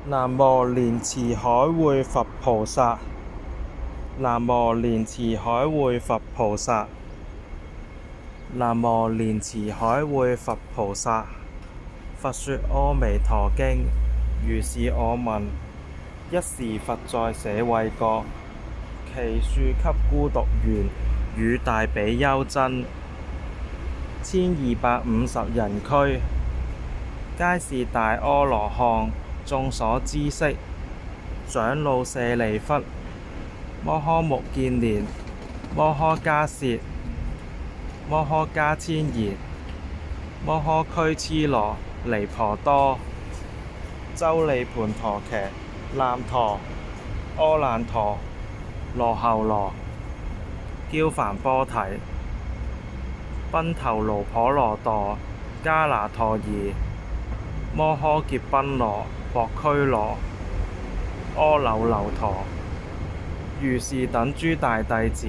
南無蓮池海會佛菩薩。南無蓮池海會佛菩薩。南無蓮池海會佛菩薩。佛說阿彌陀經，如是我聞。一時佛在舍衛國，祇樹給孤獨園，與大比丘僧1250人俱，皆是大阿羅漢，眾所知識。長老舍利弗、摩訶目犍連、摩訶迦葉、摩訶迦千延、摩訶拘絺羅、離婆多、周利槃陀伽、難陀、阿難陀、羅睺羅、憍梵波提、賓頭盧頗羅墮、迦那陀夷、摩訶劫賓羅、薄拘羅、阿耨留陀，如是等諸大弟子，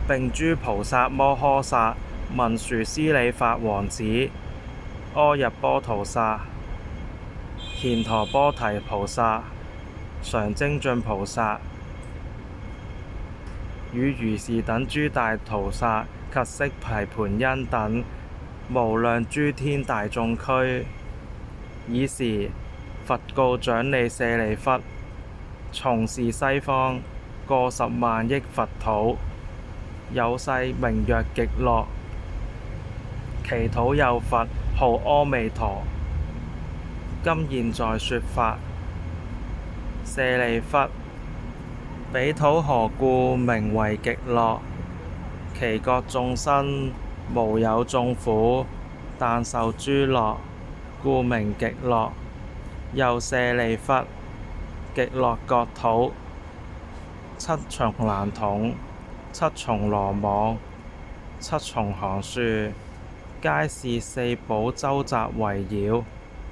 並諸菩薩摩訶薩、文殊師利法王子、阿逸波圖薩、乾陀波提菩薩、常精進菩薩，與如是等諸大菩薩及釋迦槃因等無量諸天大眾俱。爾時佛告長李舍利弗：從是西方過10萬億佛土，有世名曰極樂，其土有佛號阿彌陀。今現在說法。舍利弗，彼土何故名為極樂？其國眾生無有眾苦，但受諸樂，故名極樂。又舍利弗，極樂國土七重欄筒，七重羅網，七重行樹，皆是四寶周集圍繞，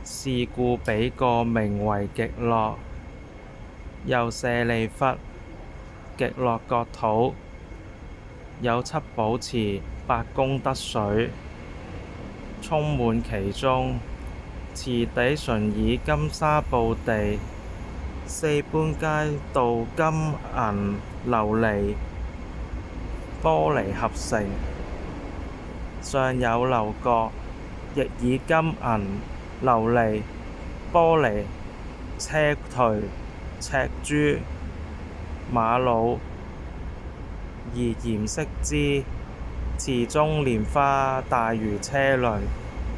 是故彼國名為極樂。又舍利弗，極樂國土有七寶池，八功德水，充滿其中。池底純以金沙布地，四般皆鍍金銀琉璃玻璃合成。上有樓閣，亦以金銀琉璃玻璃硨磲赤珠瑪瑙而嚴飾之。池中蓮花大如車輪，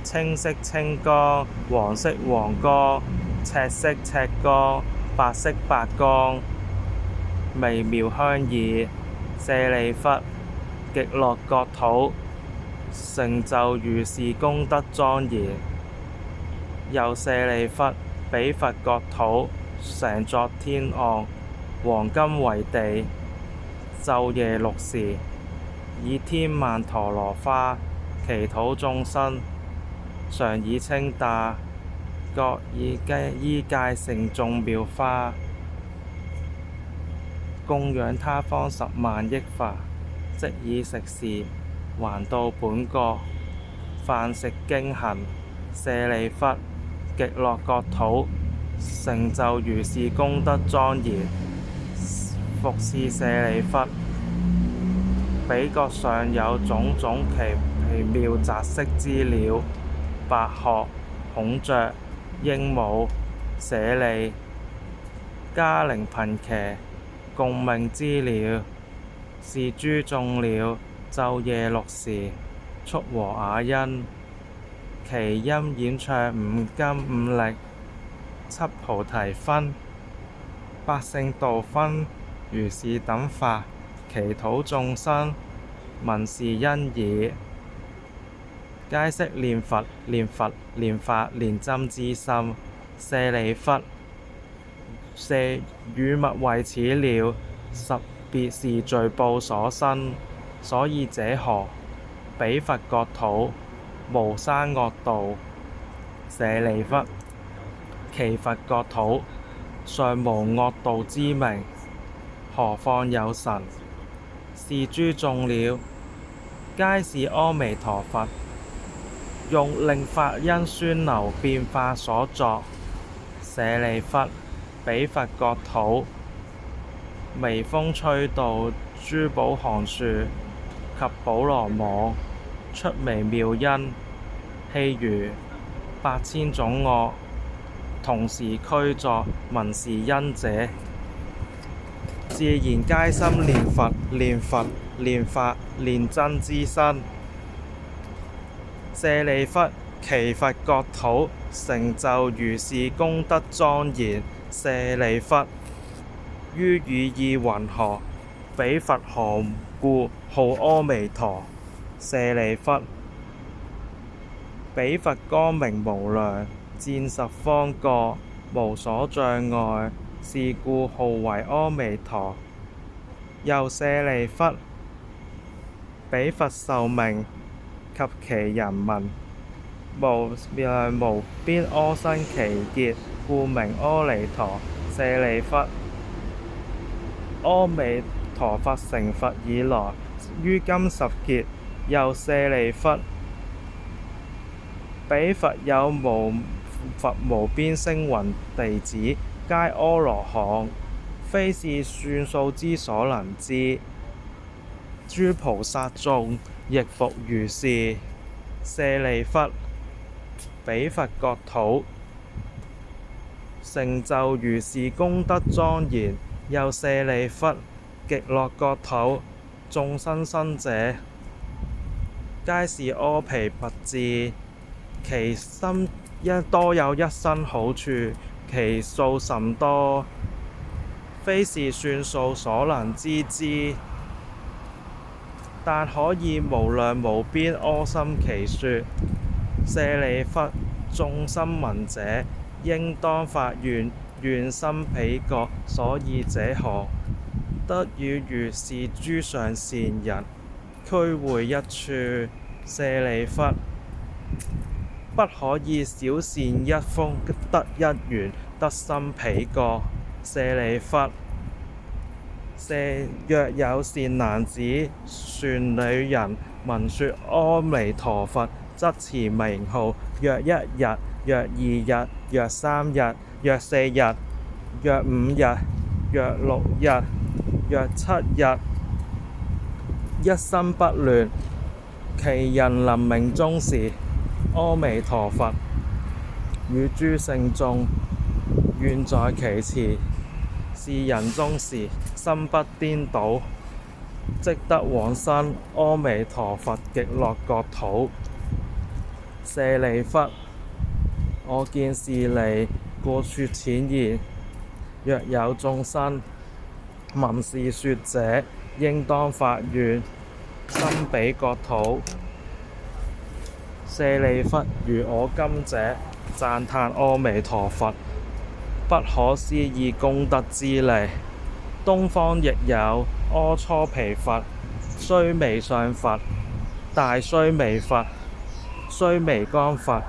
青色青光，黃色黃光，赤色赤光，白色白光，微妙香異。舍利弗，極樂國土成就如是功德莊嚴。又舍利弗，彼佛國土成作天岸，黃金為地，晝夜6時，以天曼陀羅花，其土眾生常以稱戴，各以衣芥盛眾妙花，供養他方10萬億佛，即以食時，還到本國，飯食經行。舍利弗，極樂國土成就如是功德莊嚴。復是舍利弗，彼國上有種種奇妙雜色之鳥，白鶴、孔雀、鸚鵡、舍利、迦陵頻伽，共鳴之鳥。是諸眾鳥晝夜6時，速和雅音，其音演唱五根五力，七菩提分，八聖道分，如是等法，其土眾生聞是因已，皆悉念佛、念佛、念法、念僧之心。舍利弗，汝勿為此鳥，實別是罪報所生。所以者何？彼佛國土無生惡道。舍利弗，其佛國土尚無惡道之名，何況有神？是諸眾鳥，皆是阿彌陀佛用令法音宣流變化所作。舍利弗，彼佛國土，微風吹動諸寶行樹及寶羅網，出微妙音，譬如8,000種樂，同時俱作，聞是音者，自然皆心念佛、念佛、念法、念僧之身。舍利弗，其佛國土成就如是功德莊嚴。舍利弗，於語意云何？彼佛何故號阿彌陀？舍利弗，彼佛光明無量，佔十方國，無所障礙，是故號為阿彌陀。又舍利弗，彼佛壽命及其人民，無量無邊阿僧祇劫，故名阿彌陀。舍利弗，阿彌陀佛成佛以來，於今十劫。又舍利弗，彼佛有佛無邊聲聞弟子，皆阿羅漢，非是算數之所能知。諸菩薩眾亦復如是。舍利弗，彼佛國土成就如是功德莊嚴。又舍利弗，極樂國土眾生生者，皆是阿鞞跋致，其心多有一身好處，其數甚多，非是算數所能知之。但可以無量無邊阿僧祇說。舍利弗，眾生聞者，應當發願，願生彼國。所以者何？得與如是諸上善人俱會一處。舍利弗，不可以小善一福得一緣，得生彼國。舍利弗，若有善男子、善女人聞說阿彌陀佛，則持名號，若1日，若2日，若3日，若4日，若5日，若6日，若7日，一心不亂。其人能命終時，阿彌陀佛與諸聖眾願在其前，是人終時心不顛倒，即得往生阿彌陀佛極樂國土。舍利弗，我見是離，故說此言。若有眾生聞是說者，應當發願生彼國土。舍利弗，如我今者讚歎阿彌陀佛不可思議功德之利。東方亦有阿閦鞞佛、須彌相佛、大須彌佛、須彌光佛、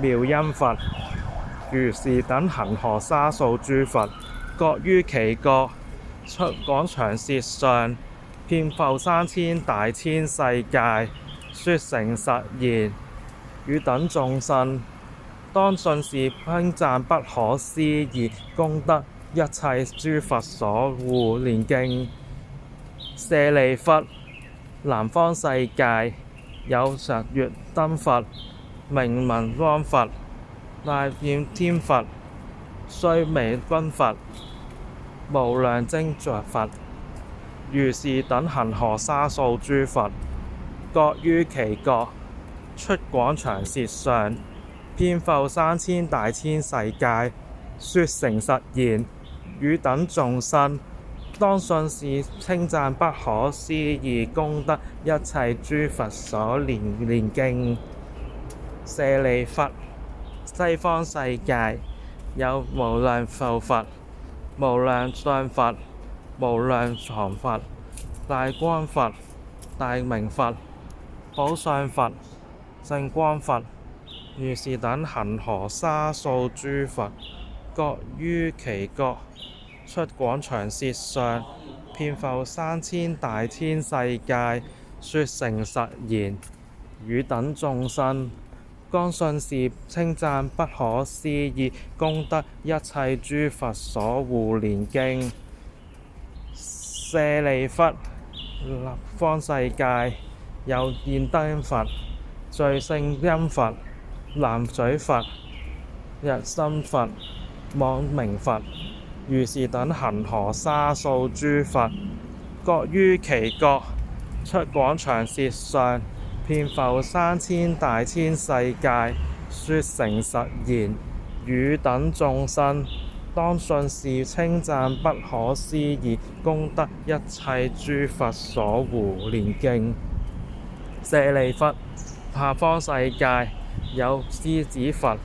妙音佛，如是等恒河沙數諸佛，各於其國，出廣長舌相，遍覆3000大千世界，說誠實言。汝等眾生，當信是稱讚不可思議功德，一切諸佛所護念經。舍利弗，南方世界有日月燈佛、名聞光佛、大焰天佛、須彌君佛、無量精進佛，如是等恒河沙數諸佛，各於其國，出廣長舌相，遍覆3000大千世界，說誠實言。汝等眾生，當信是稱讚不可思議功德，一切諸佛所念經。舍利弗，西方世界有無量壽佛、無量相佛、無量藏佛、大光佛、大明佛、寶相佛、勝光佛，如是等恒河沙數諸佛，各於其國，出廣長舌相，遍覆3000大千世界，說誠實言。汝等眾生，剛信是稱讚不可思議功德，一切諸佛所護念經。舍利弗，立方世界有現燈佛、聚聖音佛、南水佛、日心佛、網明佛，如是等恒河沙數諸佛，各於其國出廣長舌相，遍覆3000大千世界，說誠實言汝等眾生，當信是稱讚不可思議功德，一切諸佛所護念經。舍利弗，下方世界有獅子佛、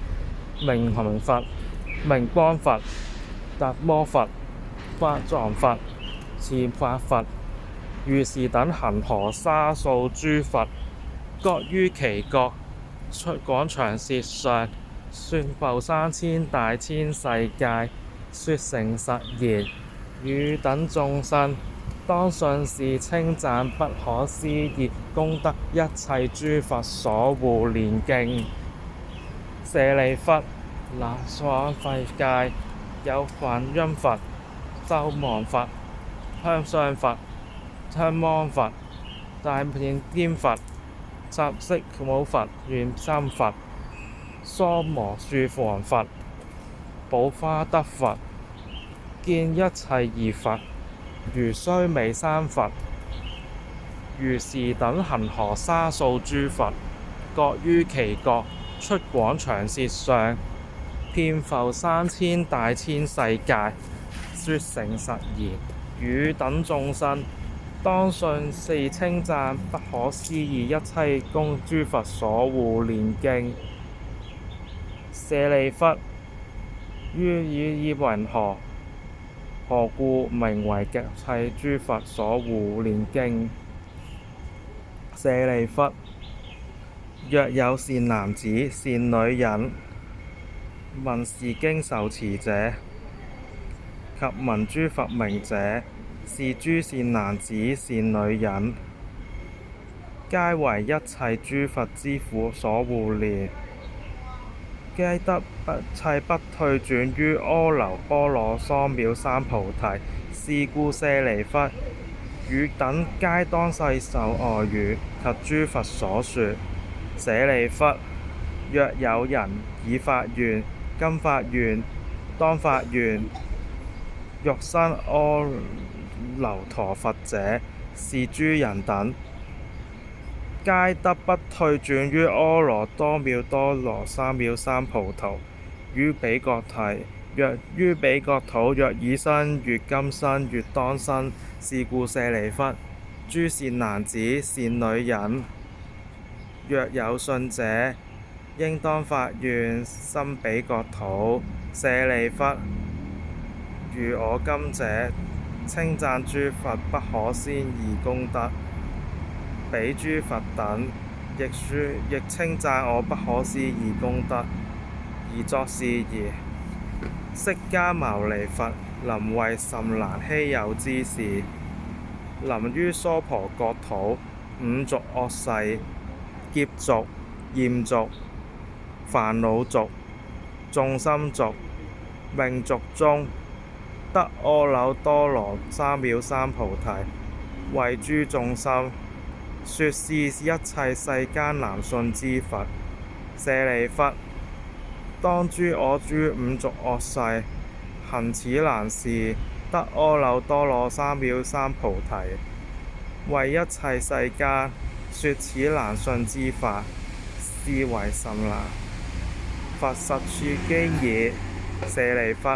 明行佛、明光佛、達摩佛、法藏佛、持法佛，如是等恒河沙數諸佛，各於其國出廣長舌相，遍覆3000大千世界，說誠實言汝等眾生，當信是稱讚不可思議功德，一切諸佛所護念經。舍利弗，那所世界有梵音佛、咒亡佛、香相佛、香芒佛、大遍天佛、雜色母佛、願心佛、娑摩樹王佛、寶華德佛、見一切義佛，如須彌山佛，如是等恒河沙數諸佛，各於其國出廣長舌相，遍覆3000大千世界，說誠實言汝等眾生，當信是稱讚不可思議一切諸佛所護念經。舍利弗，於以云何？何故名為一切諸佛所護念經？舍利弗，若有善男子、善女人聞是經受持者，及聞諸佛名者，是諸善男子、善女人，皆為一切諸佛之所護念，皆得一切不退轉於阿耨多羅三藐三菩提。是故舍利弗，汝等皆當世受愛語及諸佛所說。舍利弗，若有人已發願、今發願、當發願，欲生阿耨陀佛者，是諸人等，皆得不退轉於阿耨多羅三藐三菩提。於彼國土，若已生，越今生，越當生。是故舍利弗，諸善男子、善女人，若有信者，應當發願生彼國土。舍利弗，如我今者稱讚諸佛不可思議功德，彼諸佛等亦稱讚我不可思議功德，而作是言：釋迦牟尼佛能為甚難希有之事，能於娑婆國土五濁惡世、劫濁、焰濁、煩惱濁、眾生濁、命濁中，得阿耨多羅三藐三菩提，為諸眾生說是一切世間難信之佛。舍利弗，當我諸五濁惡世行此難事，得阿耨多羅三藐三菩提，為一切世間說此難信之法，是為甚難。佛實說經已。舍利弗，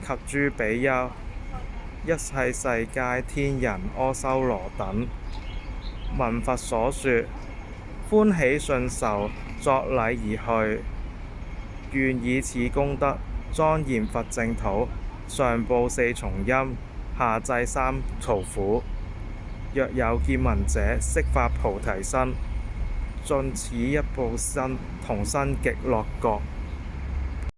及諸比丘，一切世界天人阿修羅等，聞佛所說，歡喜信受，作禮而去，願以此功德莊嚴佛淨土，上報四重恩，下濟三途苦。若有見聞者，悉發菩提心，盡此一報身，同生極樂國。